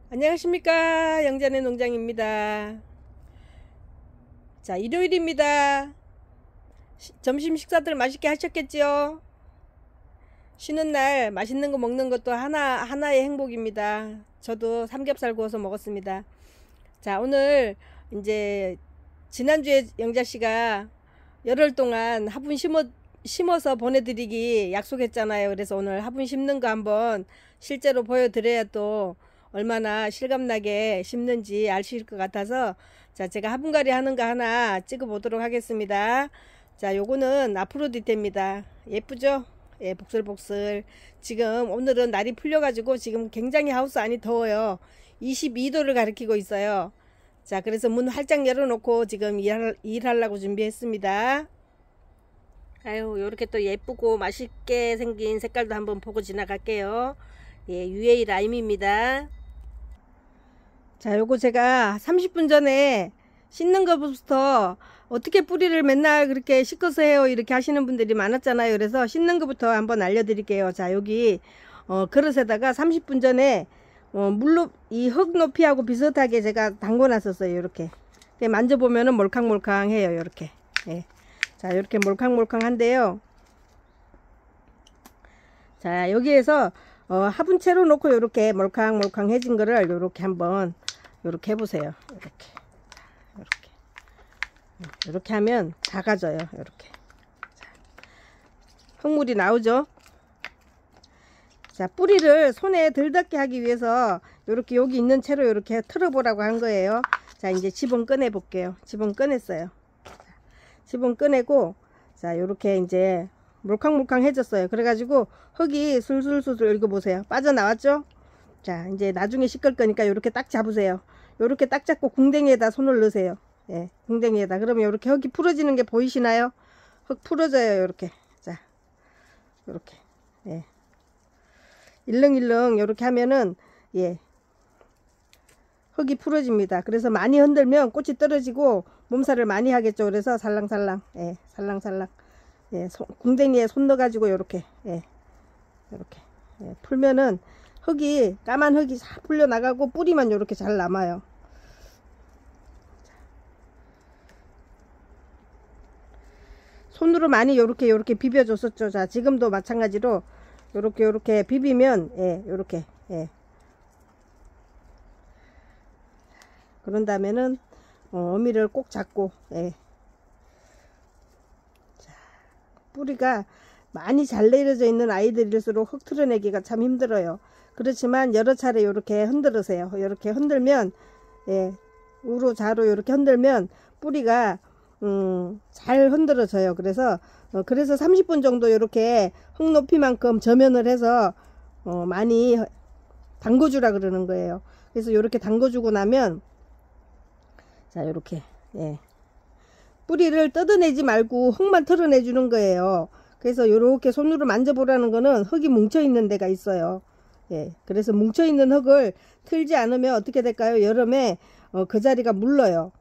안녕하십니까, 영자의 농장입니다. 자, 일요일입니다. 점심 식사들 맛있게 하셨겠지요? 쉬는 날 맛있는 거 먹는 것도 하나의 행복입니다. 저도 삼겹살 구워서 먹었습니다. 자, 오늘 이제 지난주에 영자씨가 열흘 동안 화분 심어서 보내드리기 약속했잖아요. 그래서 오늘 화분 심는 거 한번 실제로 보여드려야 또 얼마나 실감나게 심는지 아실 것 같아서, 자, 제가 화분갈이 하는 거 하나 찍어 보도록 하겠습니다. 자, 요거는 아프로디테입니다. 예쁘죠? 예, 복슬복슬. 지금 오늘은 날이 풀려 가지고 지금 굉장히 하우스 안이 더워요. 22도를 가리키고 있어요. 자, 그래서 문 활짝 열어놓고 지금 일하려고 준비했습니다. 아유, 요렇게 또 예쁘고 맛있게 생긴 색깔도 한번 보고 지나갈게요. 예, UA 라임입니다. 자, 요거 제가 30분 전에 씻는 것부터 어떻게 뿌리를 맨날 그렇게 씻어서 해요 이렇게 하시는 분들이 많았잖아요. 그래서 씻는 것부터 한번 알려드릴게요. 자, 여기 그릇에다가 30분 전에 물로 이 흙 높이하고 비슷하게 제가 담궈 놨었어요. 이렇게 만져보면은 몰캉몰캉해요. 이렇게. 예. 자, 이렇게 몰캉몰캉한데요. 자, 여기에서 화분채로 놓고 이렇게 몰캉몰캉해진 거를 이렇게 한번 이렇게 해보세요. 이렇게 하면 작아져요. 이렇게. 자, 흙물이 나오죠. 자, 뿌리를 손에 덜 닿게 하기 위해서 이렇게 여기 있는 채로 이렇게 틀어보라고 한 거예요. 자, 이제 지붕 꺼내 볼게요. 지붕 꺼냈어요. 지붕 꺼내고, 자, 이렇게 이제 몰캉몰캉해졌어요. 그래가지고 흙이 술술술 읽어보세요. 빠져나왔죠? 자, 이제 나중에 씻을 거니까 이렇게 딱 잡으세요. 이렇게 딱 잡고 궁뎅이에다 손을 넣으세요. 예, 궁뎅이에다. 그러면 이렇게 흙이 풀어지는 게 보이시나요? 흙 풀어져요. 이렇게. 자, 이렇게. 예. 일렁일렁 이렇게 하면은, 예, 흙이 풀어집니다. 그래서 많이 흔들면 꽃이 떨어지고 몸살을 많이 하겠죠. 그래서 살랑살랑, 예, 살랑살랑, 예, 궁뎅이에 손 넣어가지고 요렇게, 예, 요렇게, 예, 풀면은 흙이, 까만 흙이 싹 풀려 나가고 뿌리만 요렇게 잘 남아요. 손으로 많이 요렇게 비벼줬었죠. 자, 지금도 마찬가지로 요렇게 비비면, 예, 요렇게, 예. 그런 다음에는 어미를 꼭 잡고, 예. 자, 뿌리가 많이 잘 내려져 있는 아이들일수록 흙 틀어내기가 참 힘들어요. 그렇지만 여러 차례 이렇게 흔들으세요. 이렇게 흔들면, 예, 우로 좌로 이렇게 흔들면 뿌리가 잘 흔들어져요. 그래서 30분 정도 이렇게 흙 높이만큼 저면을 해서 많이 담궈주라 그러는 거예요. 그래서 이렇게 담궈주고 나면, 자, 요렇게, 예, 뿌리를 뜯어내지 말고 흙만 털어내 주는 거예요. 그래서 요렇게 손으로 만져보라는 거는 흙이 뭉쳐 있는 데가 있어요. 예, 그래서 뭉쳐 있는 흙을 틀지 않으면 어떻게 될까요? 여름에 그 자리가 물러요.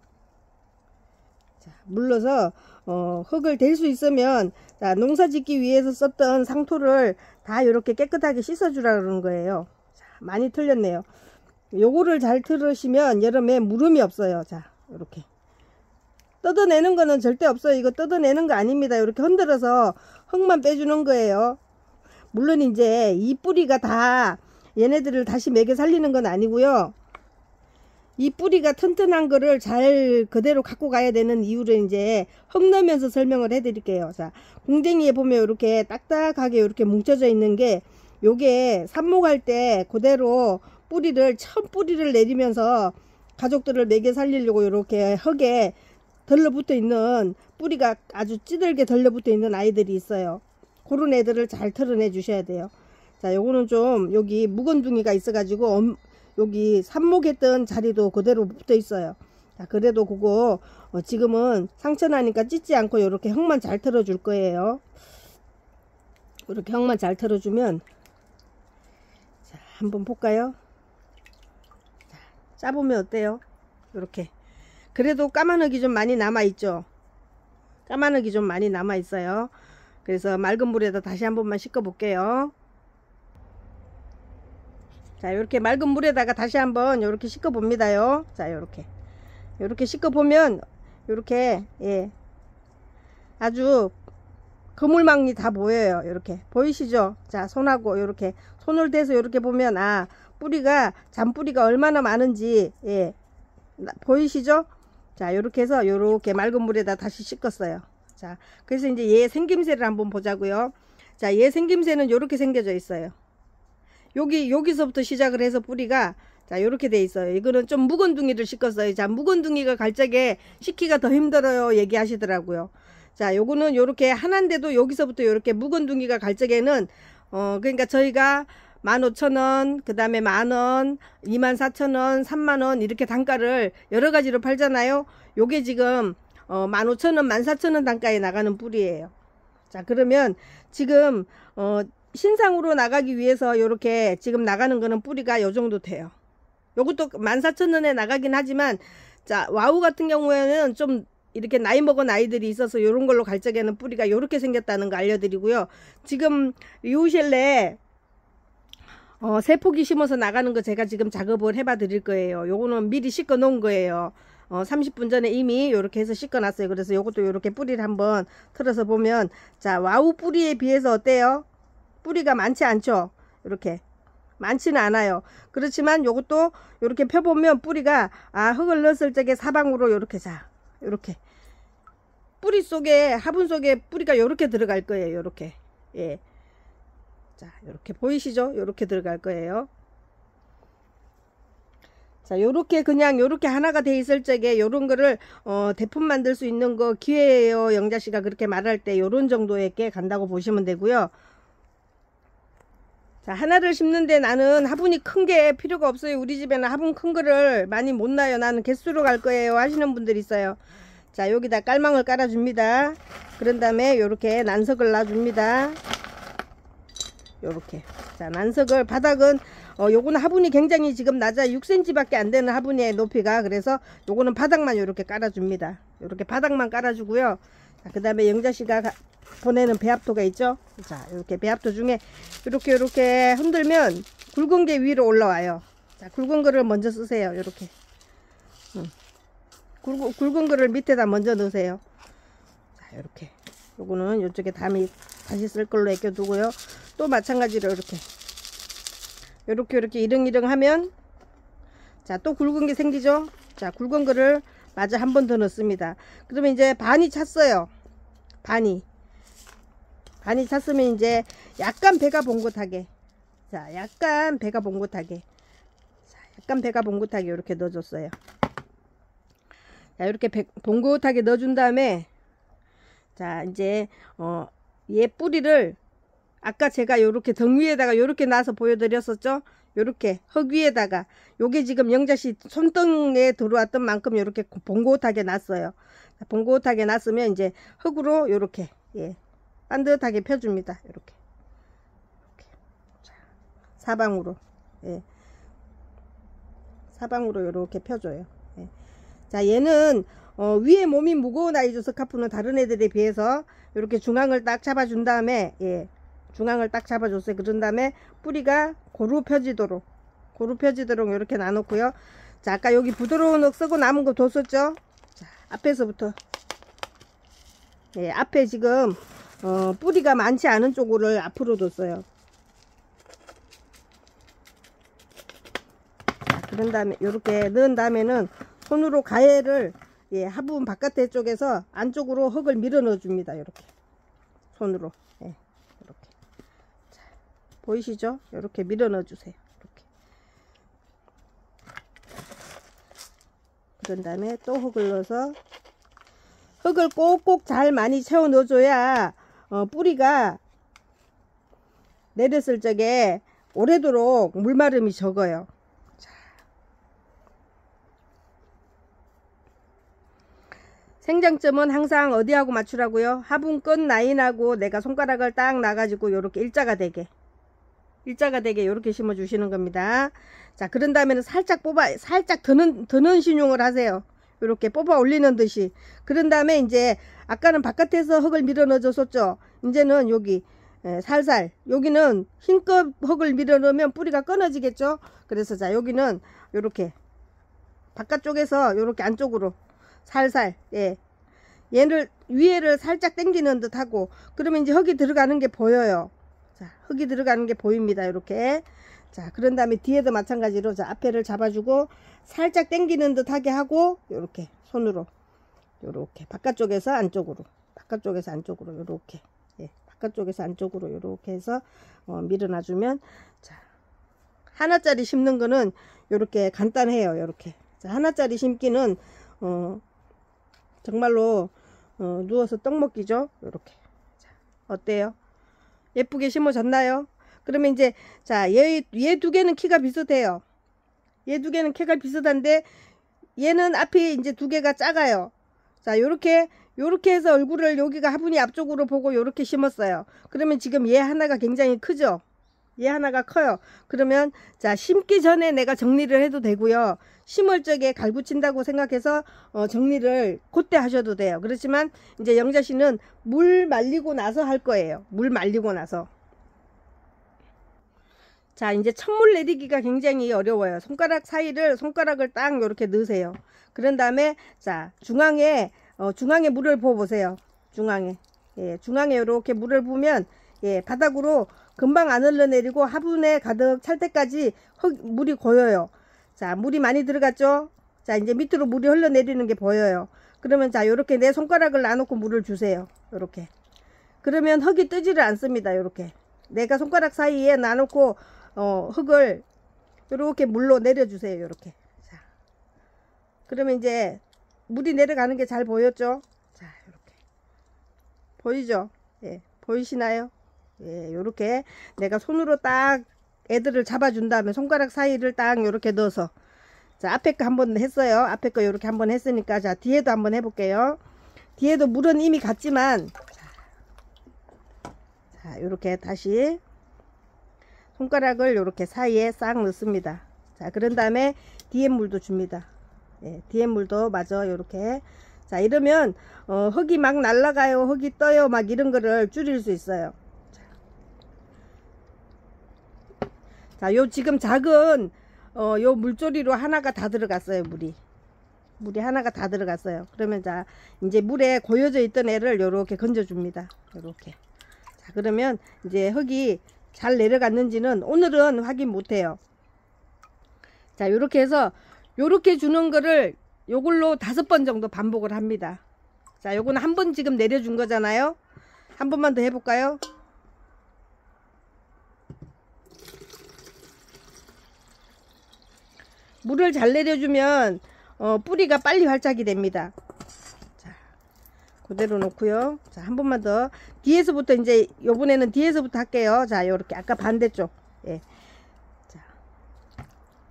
자, 물러서 흙을 댈 수 있으면, 자, 농사 짓기 위해서 썼던 상토를 다 이렇게 깨끗하게 씻어 주라 그러는 거예요. 자, 많이 틀렸네요. 요거를 잘 틀으시면 여름에 물음이 없어요. 자, 이렇게 뜯어내는 거는 절대 없어요. 이거 뜯어내는 거 아닙니다. 이렇게 흔들어서 흙만 빼주는 거예요. 물론 이제 이 뿌리가 다 얘네들을 다시 먹여 살리는 건 아니고요. 이 뿌리가 튼튼한 거를 잘 그대로 갖고 가야 되는 이유를 이제 흙 넣으면서 설명을 해 드릴게요. 자, 궁뎅이에 보면 이렇게 딱딱하게 이렇게 뭉쳐져 있는 게, 요게 삽목할 때 그대로 첫 뿌리를 내리면서 가족들을 먹여 살리려고 이렇게 흙에 덜러붙어 있는, 뿌리가 아주 찌들게 덜러붙어 있는 아이들이 있어요. 그런 애들을 잘 털어내 주셔야 돼요. 자, 요거는 좀 여기 묵은둥이가 있어 가지고 여기 삽목했던 자리도 그대로 붙어 있어요. 자, 그래도 그거 지금은 상처 나니까 찢지 않고 이렇게 흙만 잘 털어 줄 거예요. 이렇게 흙만 잘 털어 주면, 자, 한번 볼까요? 자, 짜보면 어때요? 이렇게. 그래도 까만 흙이 좀 많이 남아 있죠. 까만 흙이 좀 많이 남아 있어요. 그래서 맑은 물에다 다시 한 번만 씻어 볼게요. 자, 요렇게 맑은 물에다가 다시 한번 요렇게 씻어 봅니다요. 자, 요렇게 씻어 보면 요렇게, 예, 아주 그물망이 다 보여요. 이렇게 보이시죠? 자, 손하고 요렇게 손을 대서 요렇게 보면, 아, 뿌리가, 잔뿌리가 얼마나 많은지, 예, 보이시죠? 자, 요렇게 해서 요렇게 맑은 물에다 다시 씻었어요. 자, 그래서 이제 얘 생김새를 한번 보자고요. 자, 얘 생김새는 요렇게 생겨져 있어요. 여기서부터 시작을 해서 뿌리가, 자, 요렇게 돼 있어요. 이거는 좀 묵은둥이를 씻었어요. 자, 묵은둥이가 갈 적에 씻기가 더 힘들어요 얘기하시더라고요. 자, 요거는 요렇게 하나인데도 여기서부터 요렇게 묵은둥이가 갈 적에는, 그러니까 저희가 15,000원, 그 다음에 만원, 24,000원, 3만원 이렇게 단가를 여러 가지로 팔잖아요. 요게 지금 15,000원, 14,000원 단가에 나가는 뿌리예요. 자, 그러면 지금 신상으로 나가기 위해서 요렇게 지금 나가는 거는 뿌리가 요 정도 돼요. 요것도 14,000원에 나가긴 하지만, 자, 와우 같은 경우에는 좀 이렇게 나이 먹은 아이들이 있어서 요런 걸로 갈 적에는 뿌리가 요렇게 생겼다는 거 알려드리고요. 지금 리우셸레 세 포기 심어서 나가는 거 제가 지금 작업을 해봐 드릴 거예요. 요거는 미리 씻어 놓은 거예요. 30분 전에 이미 요렇게 해서 씻어 놨어요. 그래서 요것도 요렇게 뿌리를 한번 틀어서 보면, 자, 와우 뿌리에 비해서 어때요? 뿌리가 많지 않죠? 이렇게 많지는 않아요. 그렇지만 요것도 요렇게 펴보면 뿌리가, 아, 흙을 넣었을 적에 사방으로 요렇게, 자, 요렇게 뿌리 속에, 화분 속에 뿌리가 요렇게 들어갈 거예요. 요렇게, 예, 자, 요렇게 보이시죠? 요렇게 들어갈 거예요. 자, 요렇게 그냥 요렇게 하나가 돼 있을 적에 요런 거를 대품 만들 수 있는 거 기회예요. 영자씨가 그렇게 말할 때 요런 정도의 게 간다고 보시면 되고요. 자, 하나를 심는데 나는 화분이 큰 게 필요가 없어요. 우리 집에는 화분 큰 거를 많이 못 놔요. 나는 개수로 갈 거예요 하시는 분들 있어요. 자, 여기다 깔망을 깔아 줍니다. 그런 다음에 요렇게 난석을 놔 줍니다. 요렇게, 자, 난석을, 바닥은 요거는 화분이 굉장히 지금 낮아 6cm 밖에 안 되는 화분의 높이가. 그래서 요거는 바닥만 요렇게 깔아 줍니다. 요렇게 바닥만 깔아 주고요. 자, 그 다음에 영자씨가 보내는 배합토가 있죠. 자, 이렇게 배합토 중에 요렇게 흔들면 굵은 게 위로 올라와요. 자, 굵은 거를 먼저 쓰세요. 요렇게 굵은 거를 밑에다 먼저 넣으세요. 자, 요렇게, 요거는 요쪽에 다시 쓸 걸로 애껴 두고요. 또 마찬가지로 요렇게 이릉이릉 하면, 자, 또 굵은 게 생기죠. 자, 굵은 거를 마저 한 번 더 넣습니다. 그러면 이제 반이 찼어요. 반이 찼으면 이제 약간 배가 봉긋하게, 자, 약간 배가 봉긋하게 이렇게 넣어줬어요. 자, 이렇게 봉긋하게 넣어준 다음에, 자, 이제 얘 뿌리를 아까 제가 요렇게 등 위에다가 요렇게 놔서 보여드렸었죠. 요렇게 흙 위에다가, 요게 지금 영자씨 손등에 들어왔던 만큼 요렇게 봉긋하게 놨어요. 봉긋하게 놨으면 이제 흙으로 요렇게, 예, 반듯하게 펴줍니다. 요렇게 자, 사방으로, 예, 사방으로 요렇게 펴줘요. 예. 자, 얘는 위에 몸이 무거운 아이죠. 스카프는 다른 애들에 비해서 요렇게 중앙을 딱 잡아준 다음에, 예, 중앙을 딱 잡아줬어요. 그런 다음에 뿌리가 고루 펴지도록 이렇게 놔놓고요. 자, 아까 여기 부드러운 흙 쓰고 남은 거 뒀었죠. 자, 앞에서부터, 예, 앞에 지금 뿌리가 많지 않은 쪽을 앞으로 뒀어요. 자, 그런 다음에 요렇게 넣은 다음에는 손으로 가해를, 예, 화분 바깥에 쪽에서 안쪽으로 흙을 밀어 넣어 줍니다. 이렇게 손으로, 예, 이렇게, 자, 보이시죠? 이렇게 밀어 넣어 주세요. 이렇게. 그런 다음에 또 흙을 넣어서, 흙을 꼭꼭 잘 많이 채워 넣어 줘야 뿌리가 내렸을 적에 오래도록 물마름이 적어요. 자, 생장점은 항상 어디하고 맞추라고요? 화분 끝 라인하고 내가 손가락을 딱 놔가지고 요렇게 일자가 되게 요렇게 심어 주시는 겁니다. 자, 그런 다음에는 살짝 드는 신용을 하세요. 요렇게 뽑아 올리는 듯이. 그런 다음에 이제 아까는 바깥에서 흙을 밀어 넣어 줬었죠. 이제는 여기 살살, 여기는 흰껍 흙을 밀어 넣으면 뿌리가 끊어지겠죠. 그래서 자, 여기는 요렇게 바깥쪽에서 요렇게 안쪽으로 살살, 얘를 위에를 살짝 당기는 듯 하고, 그러면 이제 흙이 들어가는 게 보여요. 자, 흙이 들어가는 게 보입니다. 이렇게. 자, 그런 다음에 뒤에도 마찬가지로, 자, 앞에를 잡아주고 살짝 당기는 듯 하게 하고, 요렇게 손으로 요렇게 바깥쪽에서 안쪽으로, 바깥쪽에서 안쪽으로 요렇게, 바깥쪽에서 안쪽으로 요렇게 해서 밀어놔주면, 자, 하나짜리 심는 거는 요렇게 간단해요. 요렇게. 자, 하나짜리 심기는 정말로 누워서 떡 먹기죠. 요렇게. 자, 어때요? 예쁘게 심어졌나요? 그러면 이제, 자, 얘 두 개는 키가 비슷해요. 얘 두 개는 키가 비슷한데, 얘는 앞이 이제 두 개가 작아요. 자, 요렇게 해서 얼굴을 여기가 화분이 앞쪽으로 보고 요렇게 심었어요. 그러면 지금 얘 하나가 굉장히 크죠? 얘 하나가 커요. 그러면, 자, 심기 전에 내가 정리를 해도 되고요. 심을 적에 갈구친다고 생각해서 정리를 그때 하셔도 돼요. 그렇지만 이제 영자씨는 물 말리고 나서 할 거예요. 물 말리고 나서. 자, 이제 첫물 내리기가 굉장히 어려워요. 손가락을 딱 이렇게 넣으세요. 그런 다음에, 자, 중앙에 물을 부어 보세요. 중앙에 이렇게 물을 부으면, 바닥으로 금방 안 흘러내리고 화분에 가득 찰 때까지 물이 고여요. 자, 물이 많이 들어갔죠? 자, 이제 밑으로 물이 흘러내리는 게 보여요. 그러면, 자, 요렇게 내 손가락을 놔놓고 물을 주세요. 요렇게. 그러면 흙이 뜨지를 않습니다. 요렇게. 내가 손가락 사이에 놔놓고 흙을 요렇게 물로 내려주세요. 요렇게. 자, 그러면 이제 물이 내려가는 게 잘 보였죠? 자, 요렇게. 보이죠? 보이시나요? 요렇게 내가 손으로 딱 애들을 잡아준 다음에 손가락 사이를 딱 요렇게 넣어서, 자, 앞에 거 한번 했어요. 앞에 거 요렇게 한번 했으니까, 자, 뒤에도 한번 해볼게요. 뒤에도 물은 이미 갔지만, 자, 요렇게 다시 손가락을 요렇게 사이에 싹 넣습니다. 자, 그런 다음에 뒤에 물도 줍니다. 뒤에 물도 마저 요렇게. 자, 이러면 흙이 막 날아가요, 흙이 떠요, 막 이런 거를 줄일 수 있어요. 자, 요 지금 작은 요 물조리로 하나가 다 들어갔어요. 물이 하나가 다 들어갔어요. 그러면, 자, 이제 물에 고여져 있던 애를 요렇게 건져 줍니다. 요렇게. 자, 그러면 이제 흙이 잘 내려갔는지는 오늘은 확인 못해요. 자, 요렇게 해서 요렇게 주는 거를 요걸로 5번 정도 반복을 합니다. 자, 요거는 한 번 지금 내려준 거잖아요. 한 번만 더 해볼까요? 물을 잘 내려주면 뿌리가 빨리 활착이 됩니다. 자, 그대로 놓고요. 자, 한 번만 더. 뒤에서부터, 이제 요번에는 뒤에서부터 할게요. 자, 요렇게 아까 반대쪽. 자,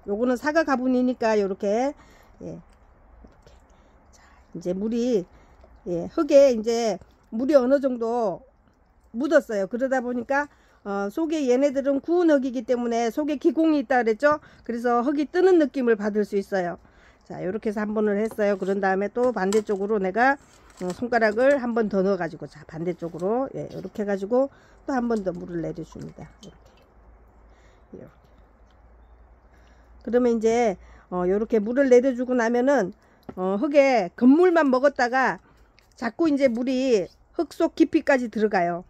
요거는 사과 가분이니까 요렇게. 이렇게. 자, 이제 물이, 흙에 이제 물이 어느 정도 묻었어요. 그러다 보니까 속에 얘네들은 구운 흙이기 때문에 속에 기공이 있다 그랬죠. 그래서 흙이 뜨는 느낌을 받을 수 있어요. 자, 이렇게 해서 한 번을 했어요. 그런 다음에 또 반대쪽으로 내가 손가락을 한 번 더 넣어 가지고, 자, 반대쪽으로 이렇게 해 가지고 또 한 번 더 물을 내려줍니다. 이렇게. 그러면 이제 이렇게 물을 내려주고 나면은 흙에 건물만 먹었다가 자꾸 이제 물이 흙 속 깊이까지 들어가요.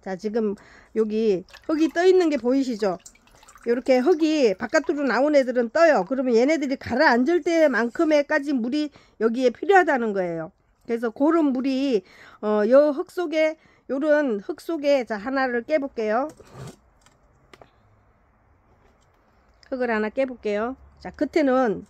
자, 지금 여기 흙이 떠 있는 게 보이시죠? 이렇게 흙이 바깥으로 나온 애들은 떠요. 그러면 얘네들이 가라앉을 때만큼의까지 물이 여기에 필요하다는 거예요. 그래서 그런 물이 요 흙 속에, 요런 흙 속에, 자, 하나를 깨볼게요. 흙을 하나 깨볼게요. 자, 끝에는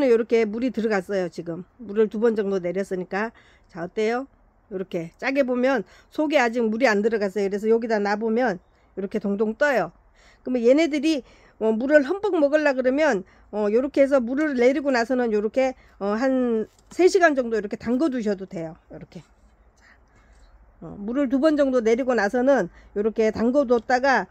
이렇게 물이 들어갔어요. 지금 물을 2번 정도 내렸으니까. 자, 어때요? 이렇게 짜게 보면 속에 아직 물이 안 들어갔어요. 그래서 여기다 놔보면 이렇게 동동 떠요. 그러면 얘네들이 물을 흠뻑 먹으려 그러면 이렇게 해서 물을 내리고 나서는 이렇게 한 3시간 정도 이렇게 담궈 두셔도 돼요. 이렇게. 물을 2번 정도 내리고 나서는 이렇게 담궈 뒀다가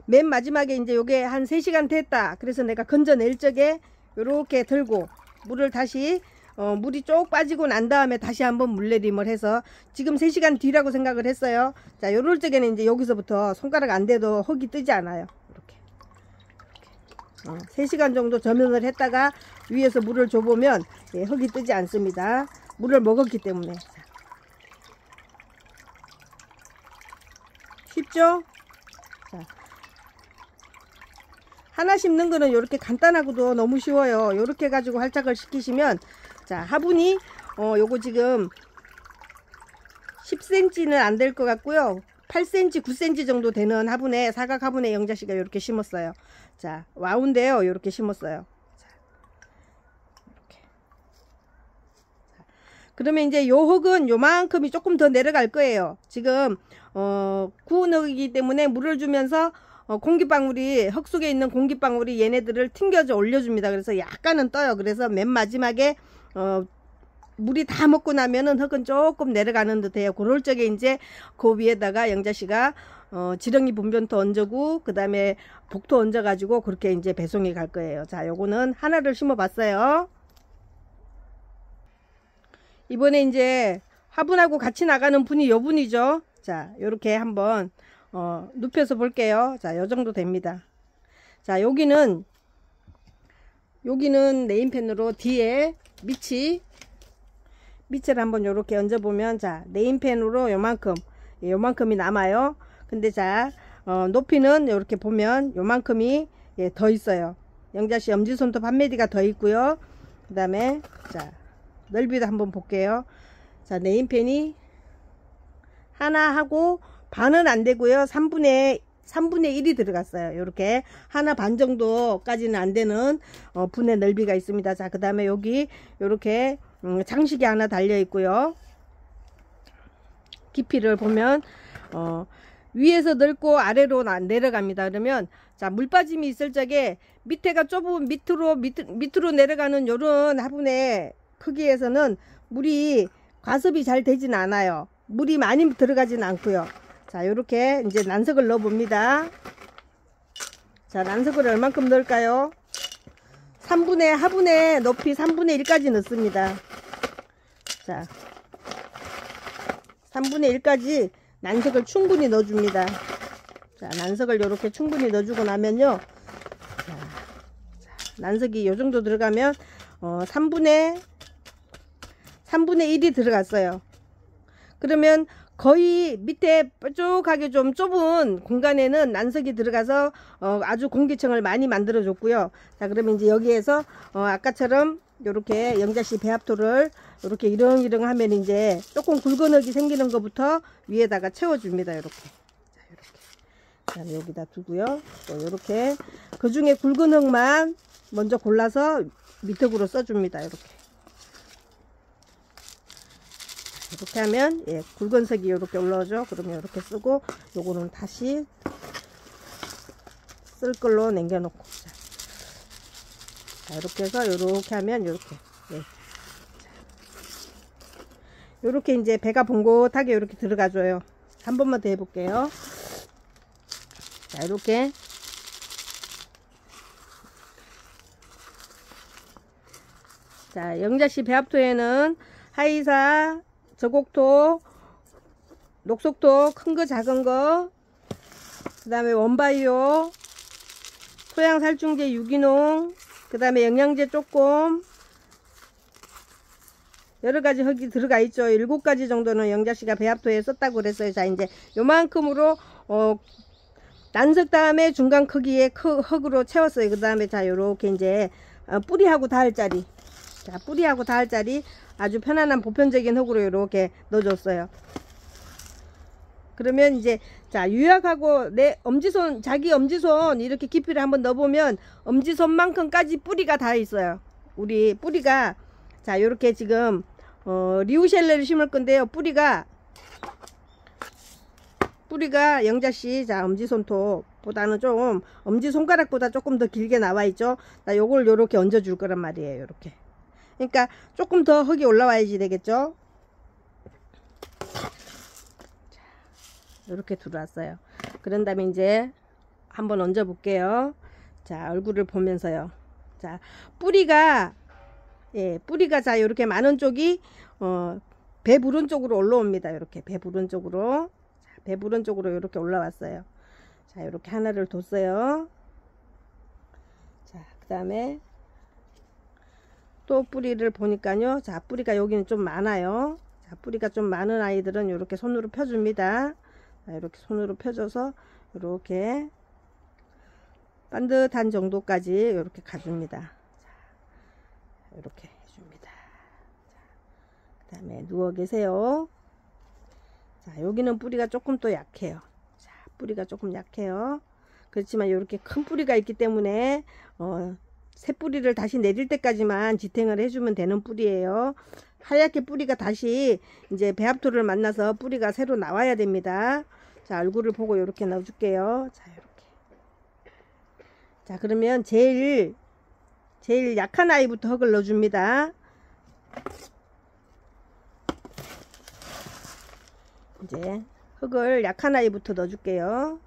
맨 마지막에 이제 요게 한 3시간 됐다. 그래서 내가 건져낼 적에 이렇게 들고 물을 다시 물이 쭉 빠지고 난 다음에 다시 한번 물내림을 해서 지금 3시간 뒤라고 생각을 했어요. 자, 요럴 적에는 이제 여기서부터 손가락 안 대도 흙이 뜨지 않아요. 이렇게. 3시간 정도 저면을 했다가 위에서 물을 줘보면 예, 흙이 뜨지 않습니다. 물을 먹었기 때문에. 쉽죠? 자, 하나 심는 거는 이렇게 간단하고도 너무 쉬워요. 이렇게 해가지고 활착을 시키시면, 자, 화분이 요거 지금 10cm는 안 될 것 같고요. 8cm, 9cm 정도 되는 화분에, 사각 화분에 영자씨가 이렇게 심었어요. 자, 와운데요. 이렇게 심었어요. 자, 이렇게. 자, 그러면 이제 요 흙은 요만큼이 조금 더 내려갈 거예요. 지금 구운 흙이기 때문에 물을 주면서 공기방울이, 흙 속에 있는 공기방울이 얘네들을 튕겨져 올려줍니다. 그래서 약간은 떠요. 그래서 맨 마지막에 물이 다 먹고 나면은 흙은 조금 내려가는 듯해요. 그럴 적에 이제 그 위에다가 영자씨가 지렁이 분변토 얹어고 그 다음에 복토 얹어 가지고 그렇게 이제 배송이 갈 거예요. 자, 요거는 하나를 심어 봤어요. 이번에 이제 화분하고 같이 나가는 분이 요 분이죠. 자, 요렇게 한번 눕혀서 볼게요. 자, 요 정도 됩니다. 자, 여기는 네임펜으로 뒤에 밑을 한번 요렇게 얹어보면, 자, 네임펜으로 요만큼이 남아요. 근데 자, 높이는 요렇게 보면 요만큼이 예, 더 있어요. 영자씨 엄지손톱 한 메디가 더 있고요. 그 다음에 자, 넓이도 한번 볼게요. 자, 네임펜이 하나 하고 반은 안 되고요. 3분의 1이 들어갔어요. 요렇게 하나 반 정도까지는 안 되는 분의 넓이가 있습니다. 자, 그 다음에 여기 요렇게 장식이 하나 달려 있고요. 깊이를 보면 위에서 넓고 아래로 내려갑니다. 그러면 자, 물 빠짐이 있을 적에 밑에가 좁은 밑으로 내려가는 요런 화분의 크기에서는 물이 과습이 잘 되진 않아요. 물이 많이 들어가진 않고요. 자, 요렇게 이제 난석을 넣어 봅니다. 자, 난석을 얼만큼 넣을까요? 화분의 높이 3분의 1까지 넣습니다. 자, 3분의 1까지 난석을 충분히 넣어줍니다. 자, 난석을 요렇게 충분히 넣어주고 나면요. 자, 난석이 요 정도 들어가면 3분의 1이 들어갔어요. 그러면 거의 밑에 뾰족하게 좀 좁은 공간에는 난석이 들어가서 아주 공기층을 많이 만들어 줬고요. 자, 그러면 이제 여기에서 아까처럼 요렇게 영자씨 배합토를 요렇게 이렁이렁 하면 이제 조금 굵은 흙이 생기는 것부터 위에다가 채워줍니다. 요렇게. 자, 요렇게. 자, 여기다 두고요. 또 요렇게 그 중에 굵은 흙만 먼저 골라서 밑흙으로 써줍니다. 요렇게. 이렇게 하면 예, 굵은색이 이렇게 올라오죠. 그러면 이렇게 쓰고 요거는 다시 쓸 걸로 남겨놓고, 자, 이렇게 해서 이렇게 하면 이렇게 예. 이렇게 이제 배가 봉긋하게 이렇게 들어가줘요. 한 번만 더 해볼게요. 자, 이렇게 자, 영자씨 배합토에는 하이사, 저곡토, 녹속토, 큰 거 작은 거, 그 다음에 원바이오, 토양살충제 유기농, 그 다음에 영양제 조금, 여러가지 흙이 들어가 있죠. 7가지 정도는 영자씨가 배합토에 썼다고 그랬어요. 자, 이제 요만큼으로 난석 다음에 중간 크기의 흙으로 채웠어요. 그 다음에 자, 요렇게 이제 뿌리하고 닿을 자리, 자, 뿌리하고 닿을 자리 아주 편안한 보편적인 흙으로 이렇게 넣어줬어요. 그러면 이제 자, 유약하고 내 엄지손, 자기 엄지손 이렇게 깊이를 한번 넣어보면 엄지손만큼까지 뿌리가 다 있어요. 우리 뿌리가 자, 요렇게 지금 리우셸레를 심을 건데요. 뿌리가 영자씨 자, 엄지손톱보다는 좀 엄지손가락보다 조금 더 길게 나와 있죠. 나 요걸 요렇게 얹어 줄 거란 말이에요. 요렇게. 그러니까 조금 더 흙이 올라와야지 되겠죠. 이렇게 들어왔어요. 그런 다음에 이제 한번 얹어 볼게요. 자, 얼굴을 보면서요. 자, 뿌리가 예, 뿌리가 자 이렇게 많은 쪽이 배 부른 쪽으로 올라옵니다. 이렇게 배 부른 쪽으로, 자, 배 부른 쪽으로 이렇게 올라왔어요. 자, 이렇게 하나를 뒀어요. 자, 그 다음에 또 뿌리를 보니까요. 자, 뿌리가 여기는 좀 많아요. 자, 뿌리가 좀 많은 아이들은 이렇게 손으로 펴줍니다. 자, 이렇게 손으로 펴줘서 이렇게 반듯한 정도까지 이렇게 가줍니다. 자, 이렇게 해줍니다. 그 다음에 누워 계세요. 자, 여기는 뿌리가 조금 또 약해요. 자, 뿌리가 조금 약해요. 그렇지만 이렇게 큰 뿌리가 있기 때문에 새 뿌리를 다시 내릴 때까지만 지탱을 해주면 되는 뿌리예요. 하얗게 뿌리가 다시 이제 배합토를 만나서 뿌리가 새로 나와야 됩니다. 자, 얼굴을 보고 이렇게 넣어줄게요. 자, 이렇게. 자, 그러면 제일 약한 아이부터 흙을 넣어줍니다. 이제 흙을 약한 아이부터 넣어줄게요.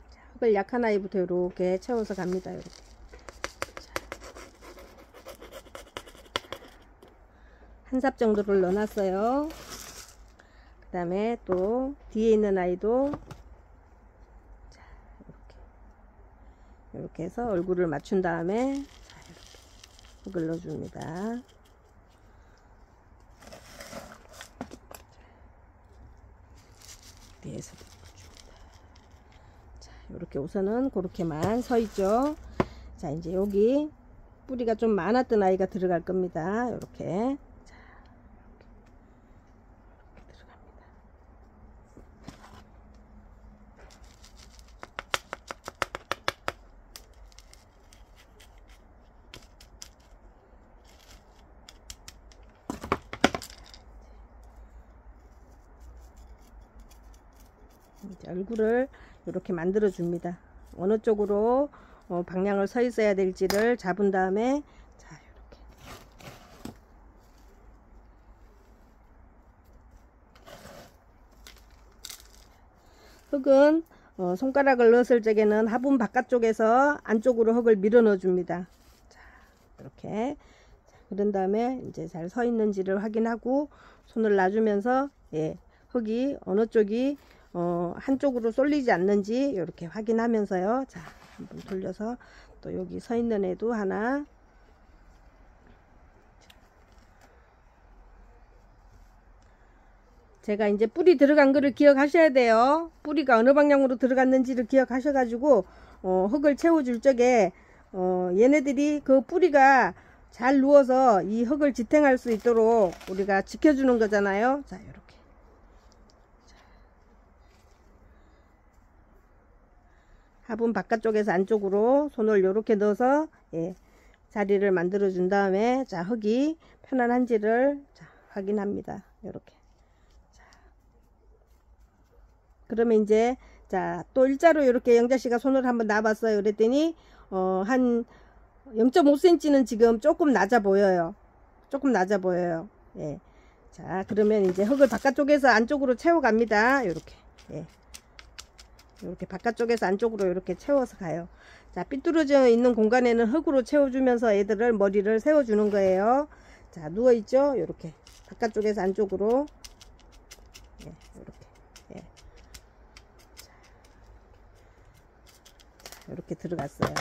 자, 흙을 약한 아이부터 이렇게 채워서 갑니다. 이렇게. 한 삽 정도를 넣어놨어요. 그 다음에 또 뒤에 있는 아이도 자, 이렇게 해서 얼굴을 맞춘 다음에 자, 이렇게 흙을 넣어줍니다. 뒤에서 넣어줍니다. 자, 이렇게 우선은 그렇게만 서 있죠. 자, 이제 여기 뿌리가 좀 많았던 아이가 들어갈 겁니다. 이렇게. 이제 얼굴을 이렇게 만들어 줍니다. 어느 쪽으로 방향을 서 있어야 될지를 잡은 다음에 자, 이렇게 흙은 손가락을 넣었을 적에는 화분 바깥쪽에서 안쪽으로 흙을 밀어 넣어 줍니다. 자, 이렇게. 자, 그런 다음에 이제 잘 서 있는지를 확인하고 손을 놔주면서 예, 흙이 어느 쪽이 한쪽으로 쏠리지 않는지 이렇게 확인하면서요. 자, 한번 돌려서 또 여기 서 있는 애도 하나. 제가 이제 뿌리 들어간 거를 기억하셔야 돼요. 뿌리가 어느 방향으로 들어갔는지를 기억하셔 가지고 흙을 채워줄 적에 얘네들이 그 뿌리가 잘 누워서 이 흙을 지탱할 수 있도록 우리가 지켜주는 거잖아요. 자, 이렇게. 화분 바깥쪽에서 안쪽으로 손을 이렇게 넣어서 예, 자리를 만들어 준 다음에 자, 흙이 편안한지를 자, 확인합니다. 이렇게. 자, 그러면 이제 자, 또 일자로 이렇게 영자씨가 손을 한번 놔봤어요. 그랬더니 한 0.5cm는 지금 조금 낮아 보여요. 조금 낮아 보여요. 예. 자, 그러면 이제 흙을 바깥쪽에서 안쪽으로 채워 갑니다. 이렇게. 예. 이렇게 바깥쪽에서 안쪽으로 이렇게 채워서 가요. 자, 삐뚤어져 있는 공간에는 흙으로 채워주면서 애들을 머리를 세워주는 거예요. 자, 누워있죠? 이렇게 바깥쪽에서 안쪽으로 예, 이렇게 예. 자, 이렇게 들어갔어요.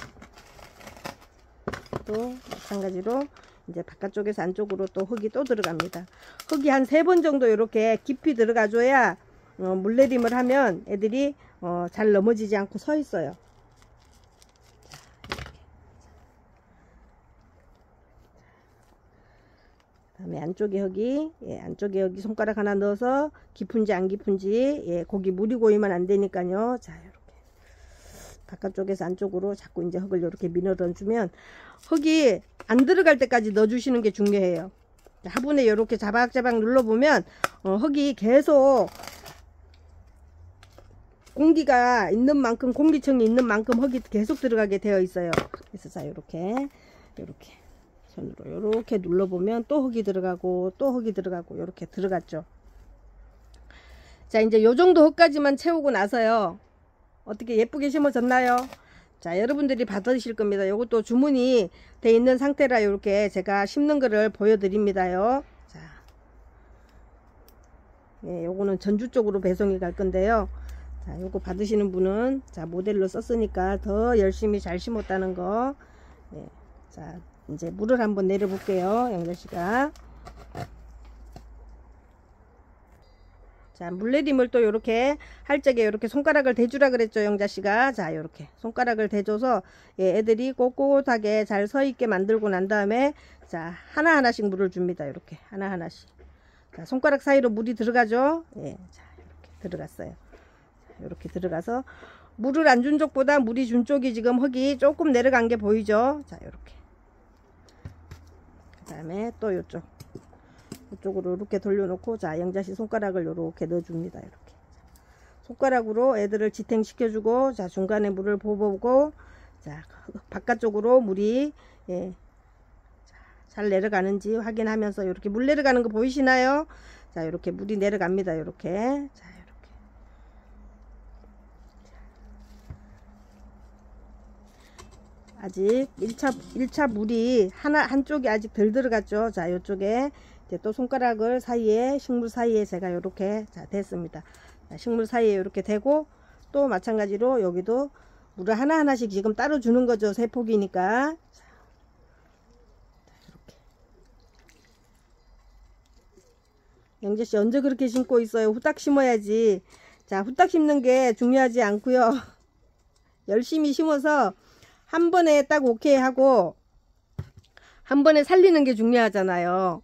또 마찬가지로 이제 바깥쪽에서 안쪽으로 또 흙이 또 들어갑니다. 흙이 한 3번 정도 이렇게 깊이 들어가 줘야 물내림을 하면 애들이 잘 넘어지지 않고 서 있어요. 다음에 안쪽에 흙이 예, 안쪽에 여기 손가락 하나 넣어서 깊은지 안 깊은지 예, 거기 물이 고이면 안 되니까요. 자, 이렇게 바깥쪽에서 안쪽으로 자꾸 이제 흙을 이렇게 밀어 넣어주면 흙이 안 들어갈 때까지 넣어주시는 게 중요해요. 화분에 이렇게 자박자박 눌러보면 흙이 계속 공기가 있는 만큼, 공기층이 있는 만큼 흙이 계속 들어가게 되어 있어요. 그래서 자, 이렇게 손으로 이렇게 눌러보면 또 흙이 들어가고 또 흙이 들어가고 이렇게 들어갔죠. 자, 이제 요 정도 흙까지만 채우고 나서요. 어떻게 예쁘게 심어졌나요? 자, 여러분들이 받으실 겁니다. 요것도 주문이 돼 있는 상태라 이렇게 제가 심는 거를 보여드립니다요. 자, 예, 요거는 전주 쪽으로 배송이 갈 건데요. 자, 요거 받으시는 분은 자, 모델로 썼으니까 더 열심히 잘 심었다는 거. 예, 자, 이제 물을 한번 내려 볼게요. 영자씨가. 자, 물내림을 또 요렇게 할 적에 요렇게 손가락을 대주라 그랬죠, 영자씨가. 자, 요렇게 손가락을 대줘서 예, 애들이 꼿꼿하게 잘 서 있게 만들고 난 다음에 자, 하나하나씩 물을 줍니다. 요렇게 하나하나씩. 자, 손가락 사이로 물이 들어가죠. 예, 자, 이렇게 들어갔어요. 자, 요렇게 들어가서 물을 안 준 쪽보다 물이 준 쪽이 지금 흙이 조금 내려간 게 보이죠. 자, 요렇게. 그 다음에 또 요쪽. 이쪽으로 이렇게 돌려놓고 자, 영자씨 손가락을 이렇게 넣어줍니다. 이렇게 손가락으로 애들을 지탱시켜주고 자, 중간에 물을 부어보고 자, 바깥쪽으로 물이 예, 자, 잘 내려가는지 확인하면서 이렇게 물 내려가는 거 보이시나요? 자, 이렇게 물이 내려갑니다. 이렇게 자, 이렇게 아직 1차 물이 한쪽이 아직 덜 들어갔죠. 자, 이쪽에 이제 또 손가락을 사이에 식물 사이에 제가 이렇게 자, 됐습니다. 자, 식물 사이에 이렇게 대고 또 마찬가지로 여기도 물을 하나하나씩 지금 따로 주는 거죠. 세 폭이니까. 자, 이렇게. 영재씨 언제 그렇게 심고 있어요? 후딱 심어야지. 자, 후딱 심는 게 중요하지 않고요. 열심히 심어서 한 번에 딱 오케이 하고 한 번에 살리는 게 중요하잖아요.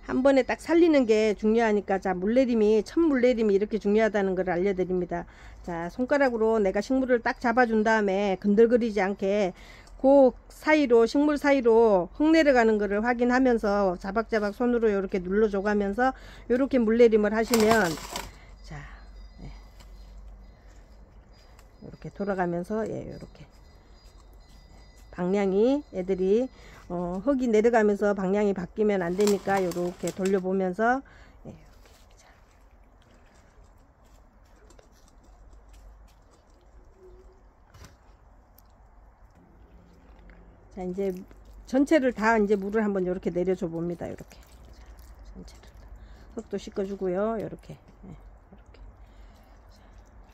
한 번에 딱 살리는 게 중요하니까 자, 물내림이 첫 물내림이 이렇게 중요하다는 걸 알려드립니다. 자, 손가락으로 내가 식물을 딱 잡아준 다음에 건들거리지 않게 그 사이로 식물 사이로 흙 내려가는 거를 확인하면서 자박자박 손으로 이렇게 눌러줘 가면서 이렇게 물내림을 하시면 자, 네. 이렇게 돌아가면서 예, 이렇게 방향이 애들이 흙이 내려가면서 방향이 바뀌면 안 되니까 이렇게 돌려보면서 예, 이렇게. 자, 이제 전체를 다 이제 물을 한번 이렇게 내려줘 봅니다. 이렇게 자, 전체를 흙도 씻어주고요. 이렇게 예,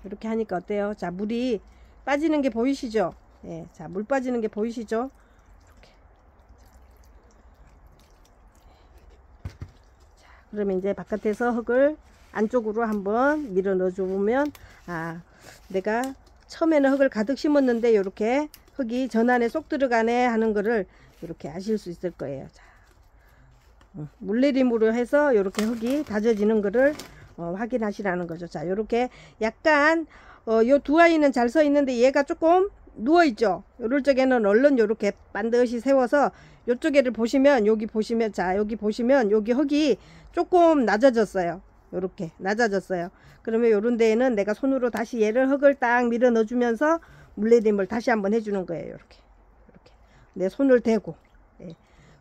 이렇게 하니까 어때요? 자, 물이 빠지는 게 보이시죠? 예, 자, 물 빠지는 게 보이시죠? 그러면 이제 바깥에서 흙을 안쪽으로 한번 밀어 넣어 주면 아, 내가 처음에는 흙을 가득 심었는데 이렇게 흙이 전 안에 쏙 들어가네 하는 거를 이렇게 아실 수 있을 거예요. 자, 물내림으로 해서 이렇게 흙이 다져지는 거를 확인하시라는 거죠. 자, 이렇게 약간 요 두 아이는 잘 서 있는데 얘가 조금 누워 있죠. 요럴 적에는 얼른 요렇게 반드시 세워서 요쪽에를 보시면 여기 보시면 자, 여기 보시면 여기 흙이 조금 낮아졌어요. 요렇게 낮아졌어요. 그러면 요런 데에는 내가 손으로 다시 얘를 흙을 딱 밀어 넣어 주면서 물내림을 다시 한번 해주는 거예요. 이렇게 내 손을 대고 예.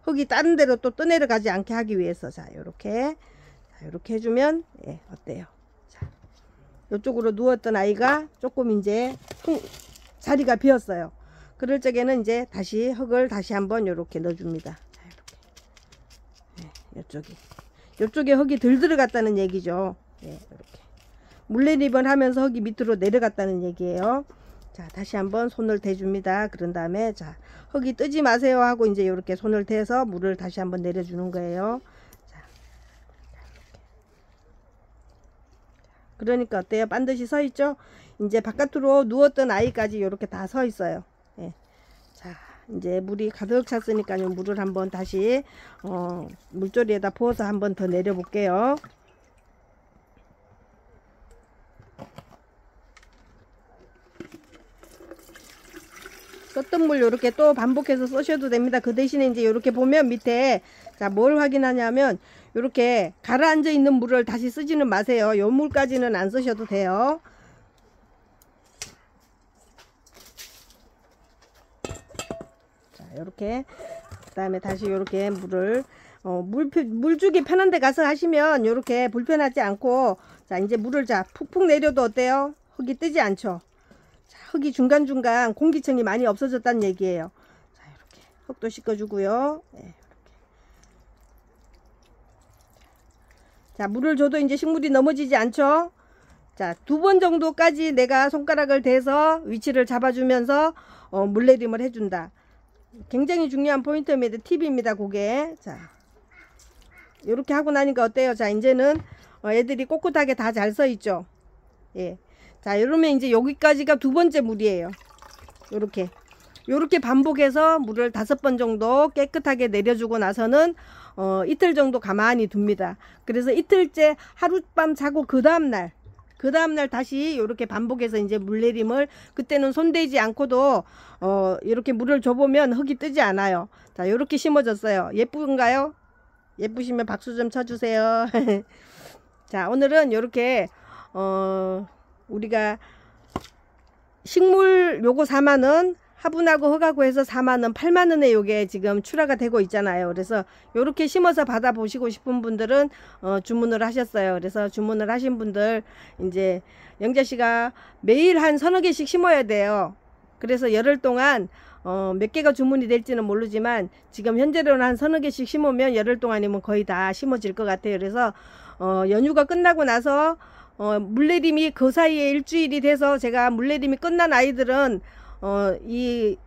흙이 다른 데로 또 떠내려가지 않게 하기 위해서 자, 요렇게 자, 요렇게 해주면 예, 어때요? 자, 요쪽으로 누웠던 아이가 조금 이제 자리가 비었어요. 그럴 적에는 이제 다시 흙을 다시 한번 요렇게 넣어줍니다. 자, 이렇게 예, 요쪽에 흙이 덜 들어갔다는 얘기죠. 예, 이렇게 물내림을 하면서 흙이 밑으로 내려갔다는 얘기예요. 자, 다시 한번 손을 대줍니다. 그런 다음에 자, 흙이 뜨지 마세요 하고 이제 이렇게 손을 대서 물을 다시 한번 내려주는 거예요. 자, 이렇게. 그러니까 어때요? 반드시 서 있죠? 이제 바깥으로 누웠던 아이까지 이렇게 다 서 있어요. 예. 자, 이제 물이 가득 찼으니까요. 물을 한번 다시 물조리에다 부어서 한번 더 내려 볼게요. 썼던 물 이렇게 또 반복해서 쓰셔도 됩니다. 그 대신에 이제 이렇게 보면 밑에 자, 뭘 확인하냐면 이렇게 가라앉아 있는 물을 다시 쓰지는 마세요. 요 물까지는 안 쓰셔도 돼요. 자, 이렇게 그 다음에 다시 이렇게 물을 물 주기 편한 데 가서 하시면 이렇게 불편하지 않고 자, 이제 물을 자 푹푹 내려도 어때요? 흙이 뜨지 않죠. 흙이 중간중간 공기층이 많이 없어졌다는 얘기예요. 자, 이렇게 흙도 씻어주고요. 네, 이렇게. 자, 물을 줘도 이제 식물이 넘어지지 않죠. 자, 2번 정도까지 내가 손가락을 대서 위치를 잡아주면서 물내림을 해준다. 굉장히 중요한 포인트입니다. 팁입니다. 그게. 자, 이렇게 하고 나니까 어때요? 자, 이제는 애들이 꼿꼿하게 다 잘 서 있죠. 예. 자, 이러면 이제 여기까지가 2번째 물이에요. 요렇게 반복해서 물을 5번 정도 깨끗하게 내려주고 나서는 이틀 정도 가만히 둡니다. 그래서 이틀째 하룻밤 자고 그 다음날 다시 이렇게 반복해서 이제 물내림을, 그때는 손대지 않고도 이렇게 물을 줘보면 흙이 뜨지 않아요. 자, 이렇게 심어졌어요. 예쁜가요? 예쁘시면 박수 좀 쳐주세요. 자, 오늘은 이렇게 우리가 식물 요거 4만원, 화분하고 흙하고 해서 4만원, 8만원에 요게 지금 출하가 되고 있잖아요. 그래서 요렇게 심어서 받아보시고 싶은 분들은 주문을 하셨어요. 그래서 주문을 하신 분들 이제 영자씨가 매일 한 3-4개씩 심어야 돼요. 그래서 열흘 동안 몇 개가 주문이 될지는 모르지만 지금 현재로는 한 3-4개씩 심으면 열흘 동안이면 거의 다 심어질 것 같아요. 그래서 연휴가 끝나고 나서 물내림이 그 사이에 일주일이 돼서 제가 물내림이 끝난 아이들은 이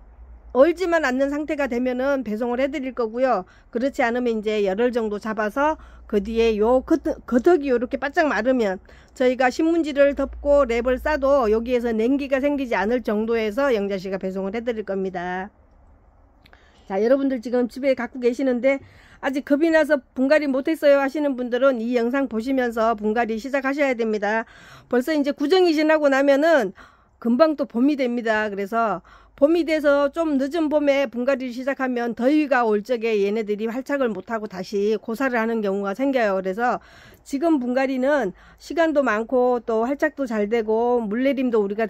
얼지만 않는 상태가 되면은 배송을 해드릴 거고요. 그렇지 않으면 이제 열흘 정도 잡아서 그 뒤에 요 겉흙이 이렇게 바짝 마르면 저희가 신문지를 덮고 랩을 싸도 여기에서 냉기가 생기지 않을 정도에서 영자씨가 배송을 해드릴 겁니다. 자, 여러분들 지금 집에 갖고 계시는데 아직 겁이 나서 분갈이 못했어요 하시는 분들은 이 영상 보시면서 분갈이 시작하셔야 됩니다. 벌써 이제 구정이 지나고 나면은 금방 또 봄이 됩니다. 그래서 봄이 돼서 좀 늦은 봄에 분갈이를 시작하면 더위가 올 적에 얘네들이 활착을 못하고 다시 고사를 하는 경우가 생겨요. 그래서 지금 분갈이는 시간도 많고 또 활착도 잘 되고 물내림도 우리가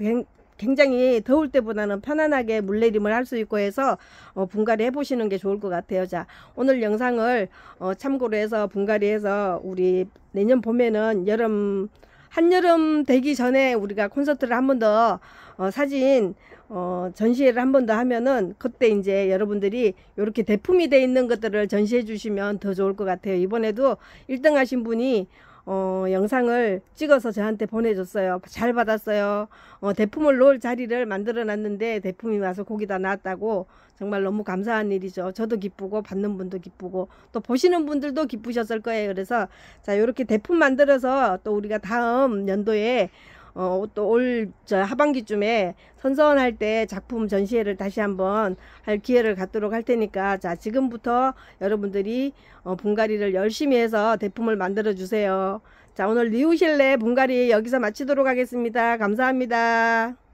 굉장히 더울 때보다는 편안하게 물내림을 할 수 있고 해서 분갈이 해보시는 게 좋을 것 같아요. 자, 오늘 영상을 참고로 해서 분갈이해서 우리 내년 봄에는 한여름 되기 전에 우리가 콘서트를 한 번 더 사진 전시회를 한 번 더 하면은 그때 이제 여러분들이 이렇게 대품이 돼 있는 것들을 전시해 주시면 더 좋을 것 같아요. 이번에도 1등 하신 분이 영상을 찍어서 저한테 보내줬어요. 잘 받았어요. 대품을 놓을 자리를 만들어 놨는데 대품이 와서 거기다 놨다고. 정말 너무 감사한 일이죠. 저도 기쁘고 받는 분도 기쁘고 또 보시는 분들도 기쁘셨을 거예요. 그래서 자, 이렇게 대품 만들어서 또 우리가 다음 연도에 또 올 하반기쯤에 선선할 때 작품 전시회를 다시 한번 할 기회를 갖도록 할 테니까 자, 지금부터 여러분들이 분갈이를 열심히 해서 대품을 만들어 주세요. 자, 오늘 리우실레 분갈이 여기서 마치도록 하겠습니다. 감사합니다.